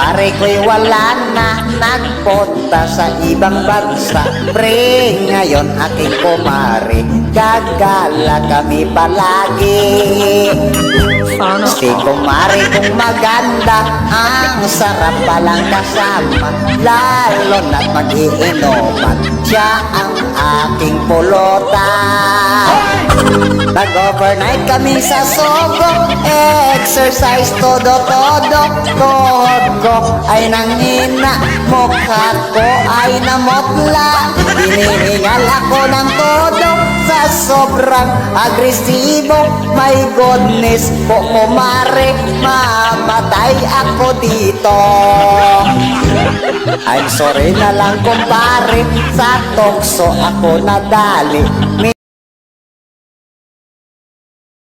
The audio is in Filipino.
kumpare ko'y wala na, nagpunta sa ibang bansa. Pre, ngayon aking kumare, gagala kami palagi. Si kumare kong maganda, ang sarap palang kasama, lalo na't mag-iinuman, siya ang aking pulutan. Nag-overnight kami sa Sogo, exercise todo-todo. Tuhod ko ay nanghina, mukha ko ay namotla. Hinihingal ako ng todo sa sobrang agresibo. My goodness po kumare, mamatay ako dito. I'm sorry na lang kumpare, sa tukso ako nadali.